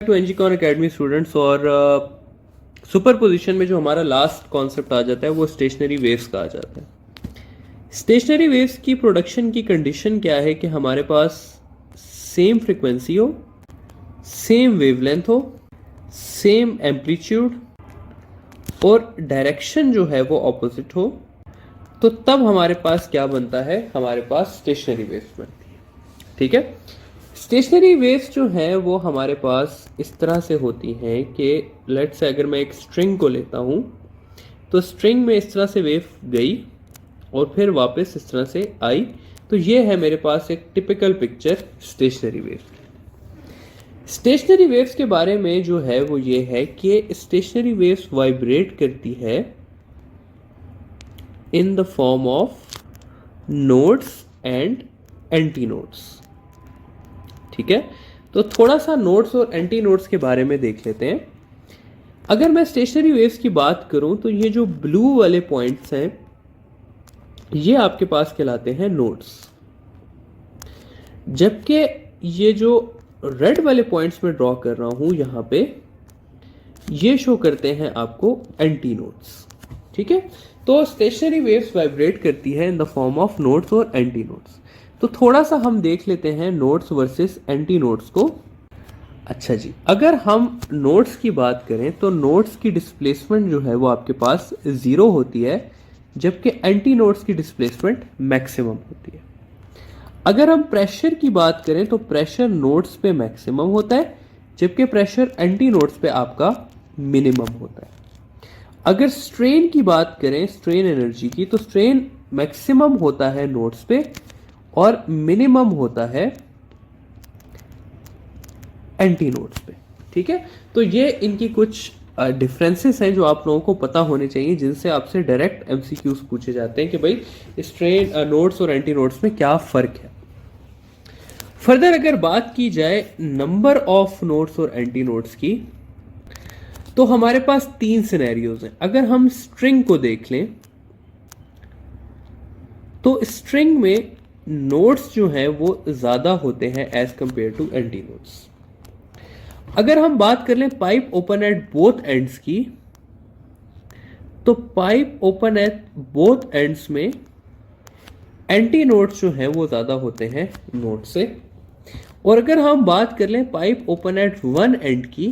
To एनजीकॉन academy students. और superposition में जो हमारा लास्ट कॉन्सेप्ट आ जाता है वो स्टेशनरी वेव्स का आ जाता है। स्टेशनरी वेव्स की प्रोडक्शन की कंडीशन क्या है कि हमारे पास सेम फ्रिक्वेंसी हो, सेम वेवलेंथ हो, सेम एम्पलीट्यूड और डायरेक्शन जो है वो ऑपोजिट हो, तो तब हमारे पास क्या बनता है, हमारे पास स्टेशनरी वेव्स बनती है। ठीक है, स्टेशनरी वेव्स जो है वो हमारे पास इस तरह से होती हैं कि लेट्स से अगर मैं एक स्ट्रिंग को लेता हूँ तो स्ट्रिंग में इस तरह से वेव गई और फिर वापस इस तरह से आई, तो ये है मेरे पास एक typical picture stationery waves. Stationery waves के बारे में जो है वो ये है कि स्टेशनरी वेव्स वाइब्रेट करती है in the form of nodes and anti nodes. ठीक है, तो थोड़ा सा नोड्स और एंटी नोड्स के बारे में देख लेते हैं। अगर मैं स्टेशनरी वेव्स की बात करूं तो ये जो ब्लू वाले पॉइंट्स हैं ये आपके पास कहलाते हैं नोड्स, जबकि ये जो रेड वाले पॉइंट्स में ड्रॉ कर रहा हूं यहां पे ये शो करते हैं आपको एंटी नोड्स। ठीक है, तो स्टेशनरी वेव्स वाइब्रेट करती है in the form of nodes और एंटी नोड्स। तो थोड़ा सा हम देख लेते हैं नोड्स वर्सेस एंटी नोड्स को। अच्छा जी, अगर हम नोड्स की बात करें तो नोड्स की डिस्प्लेसमेंट जो है वो आपके पास 0 होती है, जबकि एंटी नोड्स की डिस्प्लेसमेंट मैक्सिमम होती है। अगर हम प्रेशर की बात करें तो प्रेशर नोड्स पे मैक्सिमम होता है, जबकि प्रेशर एंटी नोड्स पे आपका मिनिमम होता है। अगर स्ट्रेन की बात करें, स्ट्रेन एनर्जी की, तो स्ट्रेन मैक्सिमम होता है नोड्स पे और मिनिमम होता है एंटी नोड्स पे। ठीक है, तो ये इनकी कुछ डिफरेंसेस हैं जो आप लोगों को पता होने चाहिए, जिनसे आपसे डायरेक्ट एमसीक्यूज पूछे जाते हैं कि भाई स्ट्रेन नोड्स और एंटी नोड्स में क्या फर्क है। फर्दर अगर बात की जाए नंबर ऑफ नोड्स और एंटी नोड्स की, तो हमारे पास 3 सिनेरियोज हैं। अगर हम स्ट्रिंग को देख लें तो स्ट्रिंग में नोड्स जो हैं वो ज्यादा होते हैं as compare to anti nodes. अगर हम बात कर लें pipe open at both ends की, तो pipe open at both ends में एंटी नोड्स जो हैं वो ज्यादा होते हैं नोड से। और अगर हम बात कर लें pipe open eight one and की,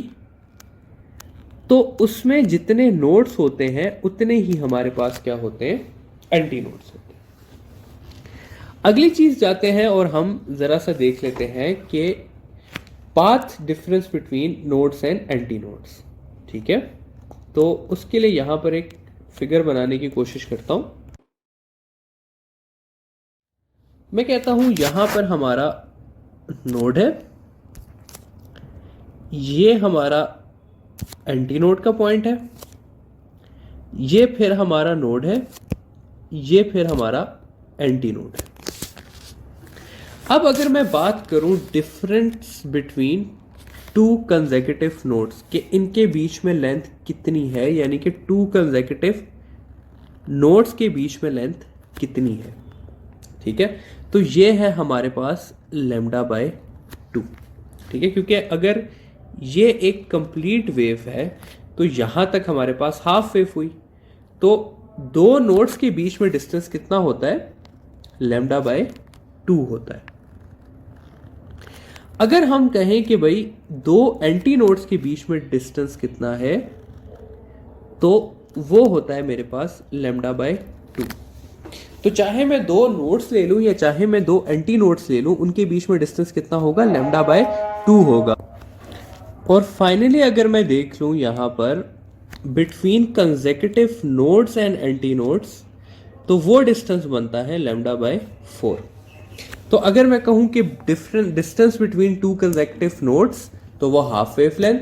तो उसमें जितने नोड्स होते हैं उतने ही हमारे पास क्या होते हैं, एंटी नोड्स होते हैं। अगली चीज जाते हैं और हम जरा सा देख लेते हैं कि path difference between nodes and anti nodes. ठीक है, तो उसके लिए यहां पर एक फिगर बनाने की कोशिश करता हूं। मैं कहता हूं यहां पर हमारा नोड है, ये हमारा एंटी नोड का पॉइंट है, ये फिर हमारा नोड है, ये फिर हमारा एंटी नोड है। अब अगर मैं बात करूं डिफरेंस बिटवीन 2 कंसेक्यूटिव नोड्स के इनके बीच में लेंथ कितनी है, यानी कि 2 कंसेक्यूटिव नोड्स के बीच में लेंथ कितनी है। ठीक है, तो ये है हमारे पास λ/2। ठीक है, क्योंकि अगर ये एक कंप्लीट वेव है तो यहां तक हमारे पास हाफ वेव हुई, तो 2 नोड्स के बीच में डिस्टेंस कितना होता है, λ/2 होता है। अगर हम कहें कि भाई 2 एंटी नोड्स के बीच में डिस्टेंस कितना है, तो वो होता है मेरे पास λ/2। तो चाहे मैं 2 नोड्स ले लूं या चाहे मैं 2 एंटी नोड्स ले लूं, उनके बीच में डिस्टेंस कितना होगा, λ/2 होगा। और फाइनली अगर मैं देख लूं यहां पर between consecutive nodes and anti nodes, तो वो डिस्टेंस बनता है λ/4। तो अगर मैं कहूं कि different distance between 2 consecutive nodes, तो वो half wave length,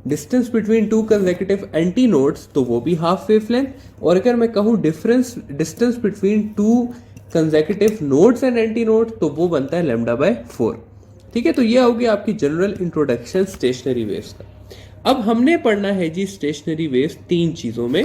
distance between 2 consecutive anti nodes, तो वो भी हाफ वेव लेंथ, और अगर मैं कहूं distance between 2 consecutive nodes and anti nodes, तो वो बनता है λ/4। ठीक है, तो ये होगी आपकी जनरल इंट्रोडक्शन स्टेशनरी वेव्स का। अब हमने पढ़ना है जी स्टेशनरी वेव्स 3 चीजों में।